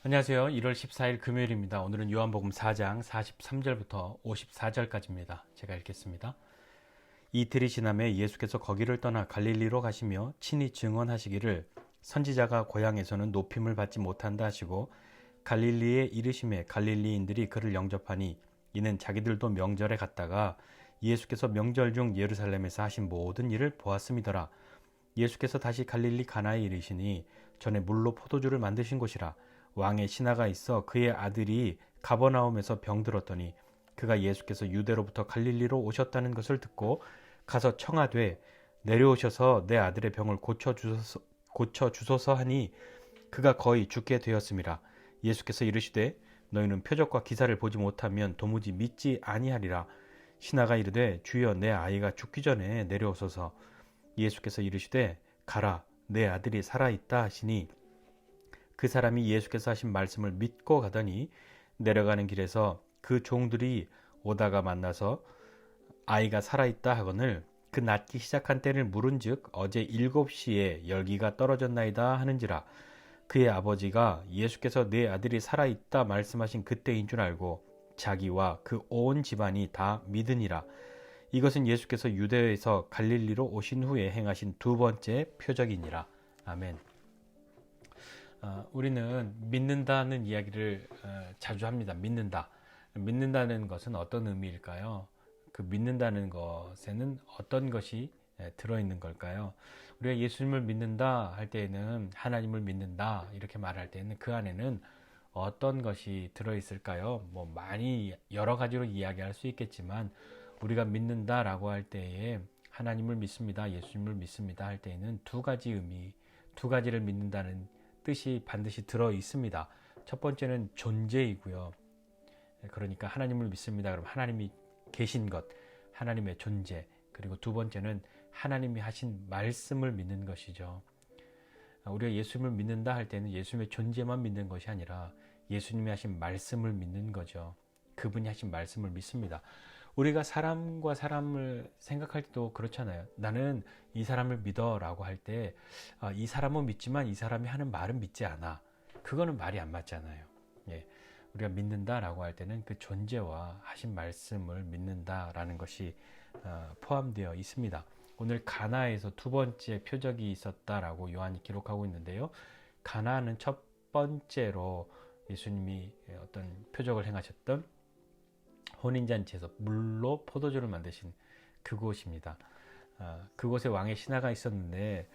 안녕하세요. 1월 14일 금요일입니다. 오늘은 요한복음 4장 43절부터 54절까지입니다. 제가 읽겠습니다. 이틀이 지남에 예수께서 거기를 떠나 갈릴리로 가시며 친히 증언하시기를 선지자가 고향에서는 높임을 받지 못한다 하시고 갈릴리에 이르심에 갈릴리인들이 그를 영접하니 이는 자기들도 명절에 갔다가 예수께서 명절 중 예루살렘에서 하신 모든 일을 보았음이더라. 예수께서 다시 갈릴리 가나에 이르시니 전에 물로 포도주를 만드신 곳이라. 왕의 신하가 있어 그의 아들이 가버나움에서 병들었더니 그가 예수께서 유대로부터 갈릴리로 오셨다는 것을 듣고 가서 청하되 내려오셔서 내 아들의 병을 고쳐 주소서 하니 그가 거의 죽게 되었음이라. 예수께서 이르시되 너희는 표적과 기사를 보지 못하면 도무지 믿지 아니하리라. 신하가 이르되 주여 내 아이가 죽기 전에 내려오소서. 예수께서 이르시되 가라 내 아들이 살아있다 하시니 그 사람이 예수께서 하신 말씀을 믿고 가더니 내려가는 길에서 그 종들이 오다가 만나서 아이가 살아있다 하거늘 그 낫기 시작한 때를 물은즉 어제 7시에 열기가 떨어졌나이다 하는지라. 그의 아버지가 예수께서 내 아들이 살아있다 말씀하신 그때인 줄 알고 자기와 그 온 집안이 다 믿으니라. 이것은 예수께서 유대에서 갈릴리로 오신 후에 행하신 두 번째 표적이니라. 아멘. 우리는 믿는다는 이야기를 자주 합니다. 믿는다는 것은 어떤 의미일까요? 그 믿는다는 것에는 어떤 것이 들어있는 걸까요? 우리가 예수님을 믿는다 할 때에는 하나님을 믿는다 이렇게 말할 때는 그 안에는 어떤 것이 들어있을까요? 뭐 많이 여러 가지로 이야기할 수 있겠지만 우리가 믿는다라고 할 때에 하나님을 믿습니다, 예수님을 믿습니다 할 때에는 두 가지 의미, 두 가지를 믿는다는 뜻이 반드시 들어 있습니다. 첫 번째는 존재이고요. 그러니까 하나님을 믿습니다. 그럼 하나님이 계신 것, 하나님의 존재. 그리고 두 번째는 하나님이 하신 말씀을 믿는 것이죠. 우리가 예수님을 믿는다 할 때는 예수님의 존재만 믿는 것이 아니라 예수님이 하신 말씀을 믿는 거죠. 그분이 하신 말씀을 믿습니다. 우리가 사람과 사람을 생각할 때도 그렇잖아요. 나는 이 사람을 믿어 라고 할 때 이 사람은 믿지만 이 사람이 하는 말은 믿지 않아. 그거는 말이 안 맞잖아요. 예. 우리가 믿는다라고 할 때는 그 존재와 하신 말씀을 믿는다라는 것이 포함되어 있습니다. 오늘 가나에서 두 번째 표적이 있었다라고 요한이 기록하고 있는데요. 가나는 첫 번째로 예수님이 어떤 표적을 행하셨던 혼인잔치에서 물로 포도주를 만드신 그곳입니다. 그곳에 왕의 신하가 있었는데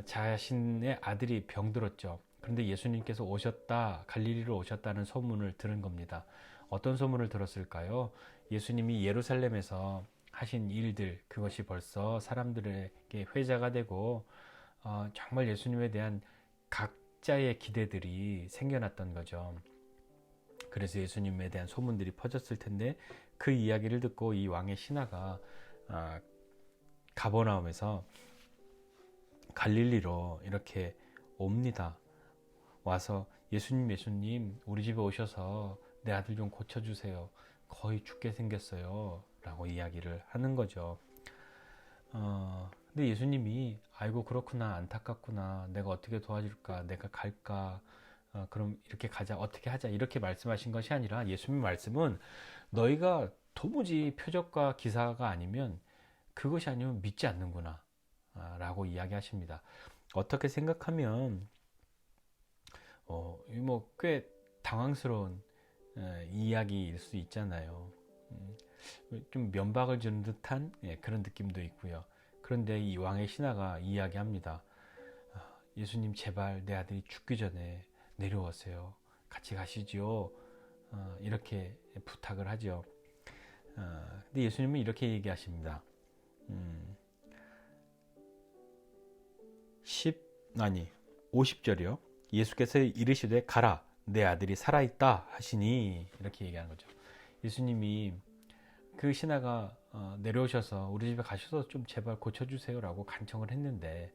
자신의 아들이 병들었죠. 그런데 예수님께서 오셨다, 갈릴리로 오셨다는 소문을 들은 겁니다. 어떤 소문을 들었을까요? 예수님이 예루살렘에서 하신 일들, 그것이 벌써 사람들에게 회자가 되고 정말 예수님에 대한 각자의 기대들이 생겨났던 거죠. 그래서 예수님에 대한 소문들이 퍼졌을 텐데 그 이야기를 듣고 이 왕의 신하가 가버나움에서 갈릴리로 이렇게 옵니다. 와서 예수님 우리 집에 오셔서 내 아들 좀 고쳐주세요. 거의 죽게 생겼어요 라고 이야기를 하는 거죠. 근데 예수님이 아이고 그렇구나, 안타깝구나, 내가 어떻게 도와줄까, 내가 갈까, 그럼 이렇게 가자, 어떻게 하자 이렇게 말씀하신 것이 아니라 예수님 말씀은 너희가 도무지 표적과 기사가 아니면 그것이 아니면 믿지 않는구나 라고 이야기하십니다. 어떻게 생각하면 꽤 당황스러운 이야기일 수 있잖아요. 좀 면박을 주는 듯한 그런 느낌도 있고요. 그런데 이 왕의 신하가 이야기합니다. 예수님 제발 내 아들이 죽기 전에 내려오세요. 같이 가시죠. 이렇게 부탁을 하죠. 근데 예수님은 이렇게 얘기하십니다. 50절이요. 예수께서 이르시되 가라 내 아들이 살아있다 하시니 이렇게 얘기하는 거죠. 예수님이 그 신하가 내려오셔서 우리 집에 가셔서 좀 제발 고쳐주세요 라고 간청을 했는데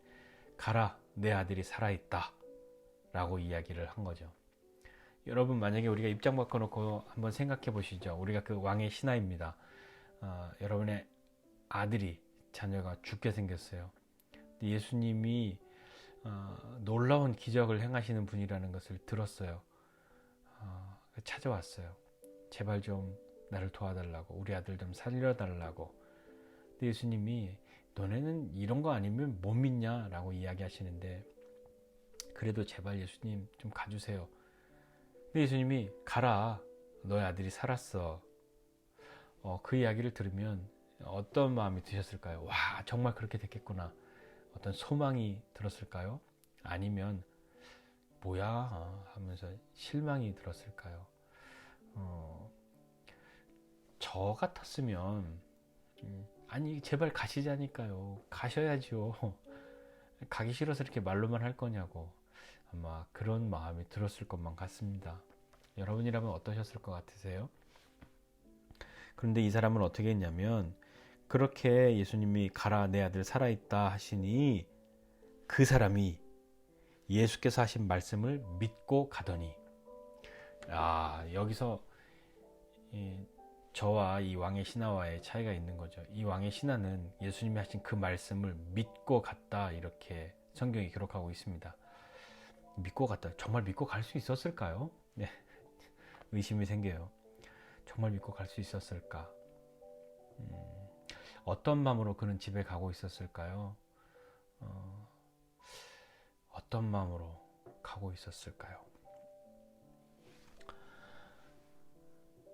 가라 내 아들이 살아있다 라고 이야기를 한 거죠. 여러분 만약에 우리가 입장 바꿔놓고 한번 생각해 보시죠. 우리가 그 왕의 신하입니다. 여러분의 아들이 자녀가 죽게 생겼어요. 예수님이 놀라운 기적을 행하시는 분이라는 것을 들었어요. 찾아왔어요. 제발 좀 나를 도와달라고, 우리 아들 좀 살려달라고. 근데 예수님이 너네는 이런 거 아니면 못 믿냐? 라고 이야기하시는데, 그래도 제발 예수님 좀 가주세요. 근데 예수님이 가라, 너의 아들이 살았어. 그 이야기를 들으면 어떤 마음이 드셨을까요? 와, 정말 그렇게 됐겠구나. 어떤 소망이 들었을까요? 아니면 뭐야 하면서 실망이 들었을까요? 저 같았으면 아니 제발 가시자니까요. 가셔야죠. 가기 싫어서 이렇게 말로만 할 거냐고. 아마 그런 마음이 들었을 것만 같습니다. 여러분이라면 어떠셨을 것 같으세요? 그런데 이 사람은 어떻게 했냐면, 그렇게 예수님이 가라 내 아들 살아있다 하시니 그 사람이 예수께서 하신 말씀을 믿고 가더니, 여기서 저와 이 왕의 신하와의 차이가 있는 거죠. 이 왕의 신하는 예수님이 하신 그 말씀을 믿고 갔다, 이렇게 성경이 기록하고 있습니다. 믿고 갔다. 정말 믿고 갈 수 있었을까요? 네. 의심이 생겨요. 정말 믿고 갈 수 있었을까? 어떤 마음으로 그는 집에 가고 있었을까요? 어떤 마음으로 가고 있었을까요?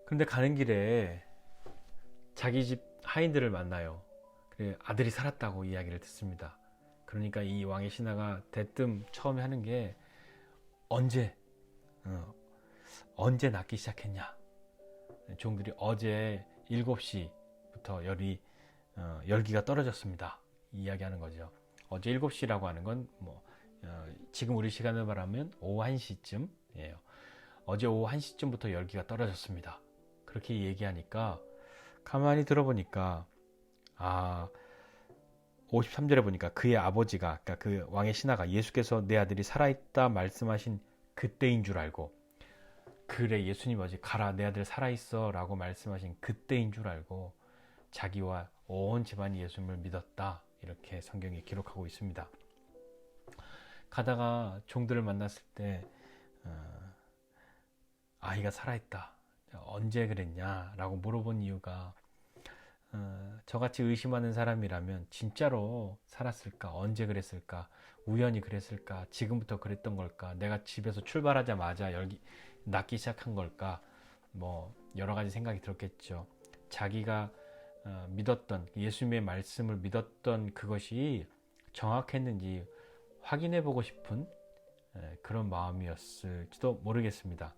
그런데 가는 길에 자기 집 하인들을 만나요. 그래, 아들이 살았다고 이야기를 듣습니다. 그러니까 이 왕의 신하가 대뜸 처음에 하는 게 언제 낳기 시작했냐? 종들이 어제 7시부터 열기가 떨어졌습니다. 이야기하는 거죠. 어제 7시라고 하는 건 지금 우리 시간을 말하면 오후 1시쯤이에요. 어제 오후 1시쯤부터 열기가 떨어졌습니다. 그렇게 얘기하니까 가만히 들어보니까 53절에 보니까 그의 아버지가, 그러니까 그 왕의 신하가 예수께서 내 아들이 살아있다 말씀하신 그때인 줄 알고, 그래 예수님 어제 가라 내 아들 살아있어 라고 말씀하신 그때인 줄 알고 자기와 온 집안이 예수님을 믿었다, 이렇게 성경이 기록하고 있습니다. 가다가 종들을 만났을 때 아이가 살아있다, 언제 그랬냐 라고 물어본 이유가, 저같이 의심하는 사람이라면 진짜로 살았을까, 언제 그랬을까, 우연히 그랬을까, 지금부터 그랬던 걸까, 내가 집에서 출발하자마자 낫기 시작한 걸까, 여러 가지 생각이 들었겠죠. 자기가 믿었던 예수님의 말씀을 믿었던 그것이 정확했는지 확인해 보고 싶은 그런 마음이었을지도 모르겠습니다.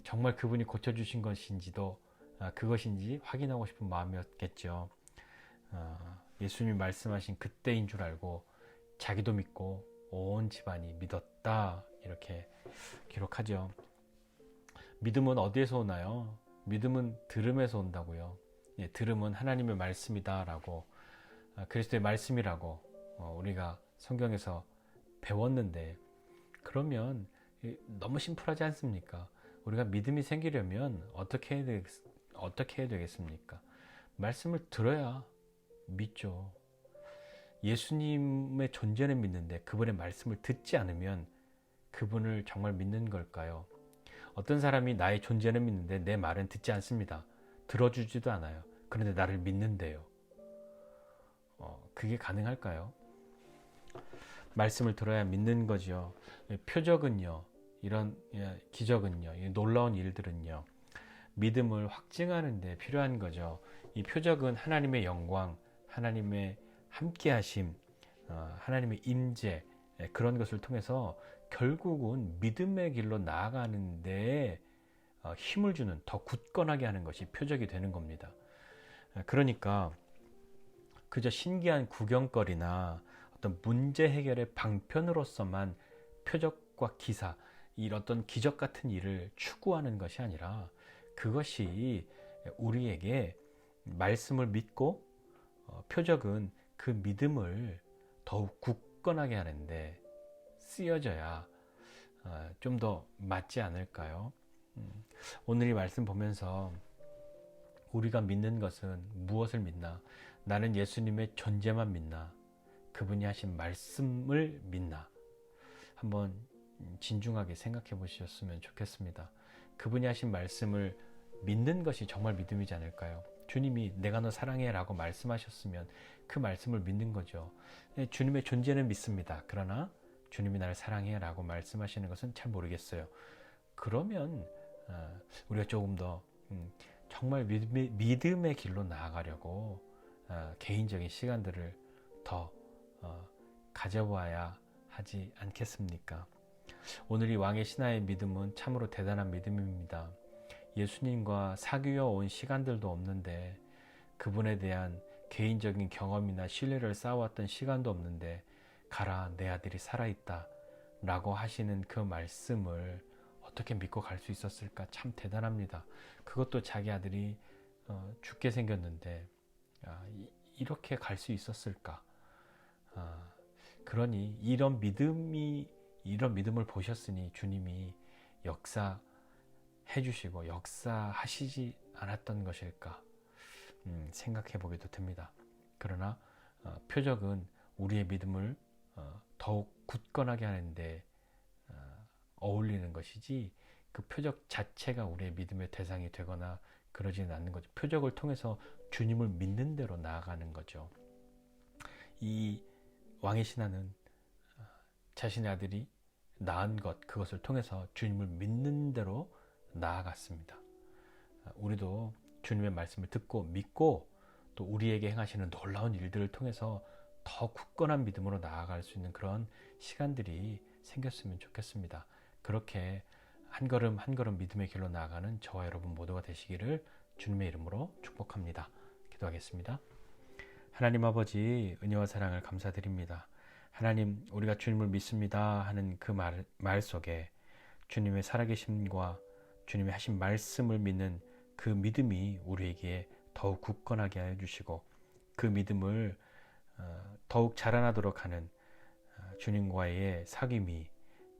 정말 그분이 고쳐주신 것인지도 그것인지 확인하고 싶은 마음이었겠죠. 예수님이 말씀하신 그때인 줄 알고 자기도 믿고 온 집안이 믿었다, 이렇게 기록하죠. 믿음은 어디에서 오나요? 믿음은 들음에서 온다고요. 들음은 하나님의 말씀이다 라고, 그리스도의 말씀이라고 우리가 성경에서 배웠는데, 그러면 너무 심플하지 않습니까? 우리가 믿음이 생기려면 어떻게 해야 되겠습니까? 말씀을 들어야 믿죠. 예수님의 존재는 믿는데 그분의 말씀을 듣지 않으면 그분을 정말 믿는 걸까요? 어떤 사람이 나의 존재는 믿는데 내 말은 듣지 않습니다. 들어주지도 않아요. 그런데 나를 믿는데요. 그게 가능할까요? 말씀을 들어야 믿는 거죠. 표적은요, 이런 기적은요, 이 놀라운 일들은요, 믿음을 확증하는 데 필요한 거죠. 이 표적은 하나님의 영광, 하나님의 함께하심, 하나님의 임재, 그런 것을 통해서 결국은 믿음의 길로 나아가는 데 힘을 주는, 더 굳건하게 하는 것이 표적이 되는 겁니다. 그러니까 그저 신기한 구경거리나 어떤 문제 해결의 방편으로서만 표적과 기사, 이런 어떤 기적 같은 일을 추구하는 것이 아니라, 그것이 우리에게 말씀을 믿고 표적은 그 믿음을 더욱 굳건하게 하는데 쓰여져야 좀 더 맞지 않을까요? 오늘 이 말씀 보면서 우리가 믿는 것은 무엇을 믿나? 나는 예수님의 존재만 믿나? 그분이 하신 말씀을 믿나? 한번 진중하게 생각해 보셨으면 좋겠습니다. 그분이 하신 말씀을 믿는 것이 정말 믿음이지 않을까요? 주님이 내가 너 사랑해 라고 말씀하셨으면 그 말씀을 믿는 거죠. 주님의 존재는 믿습니다. 그러나 주님이 나를 사랑해 라고 말씀하시는 것은 잘 모르겠어요. 그러면 우리가 조금 더 정말 믿음의 길로 나아가려고 개인적인 시간들을 더 가져봐야 하지 않겠습니까? 오늘 이 왕의 신하의 믿음은 참으로 대단한 믿음입니다. 예수님과 사귀어 온 시간들도 없는데, 그분에 대한 개인적인 경험이나 신뢰를 쌓아왔던 시간도 없는데, 가라 내 아들이 살아있다 라고 하시는 그 말씀을 어떻게 믿고 갈 수 있었을까? 참 대단합니다. 그것도 자기 아들이 죽게 생겼는데 이렇게 갈 수 있었을까? 그러니 이런 믿음을 보셨으니 주님이 역사해 주시고 역사하시지 않았던 것일까 생각해 보기도 됩니다. 그러나 표적은 우리의 믿음을 더욱 굳건하게 하는데 어울리는 것이지, 그 표적 자체가 우리의 믿음의 대상이 되거나 그러지는 않는 거죠. 표적을 통해서 주님을 믿는 대로 나아가는 거죠. 이 왕의 신하는 자신의 아들이 낳은 그것을 통해서 주님을 믿는 대로 나아갔습니다. 우리도 주님의 말씀을 듣고 믿고 또 우리에게 행하시는 놀라운 일들을 통해서 더 굳건한 믿음으로 나아갈 수 있는 그런 시간들이 생겼으면 좋겠습니다. 그렇게 한 걸음 한 걸음 믿음의 길로 나아가는 저와 여러분 모두가 되시기를 주님의 이름으로 축복합니다. 기도하겠습니다. 하나님 아버지, 은혜와 사랑을 감사드립니다. 하나님, 우리가 주님을 믿습니다 하는 그 말 속에 주님의 살아계심과 주님의 하신 말씀을 믿는 그 믿음이 우리에게 더욱 굳건하게 하여 주시고, 그 믿음을 더욱 자라나도록 하는 주님과의 사귐이,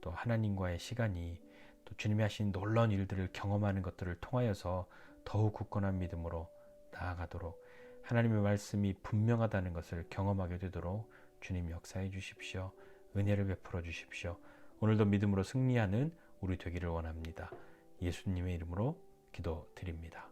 또 하나님과의 시간이, 또 주님이 하신 놀라운 일들을 경험하는 것들을 통하여서 더욱 굳건한 믿음으로 나아가도록, 하나님의 말씀이 분명하다는 것을 경험하게 되도록 주님 역사해 주십시오. 은혜를 베풀어 주십시오. 오늘도 믿음으로 승리하는 우리 되기를 원합니다. 예수님의 이름으로 기도드립니다.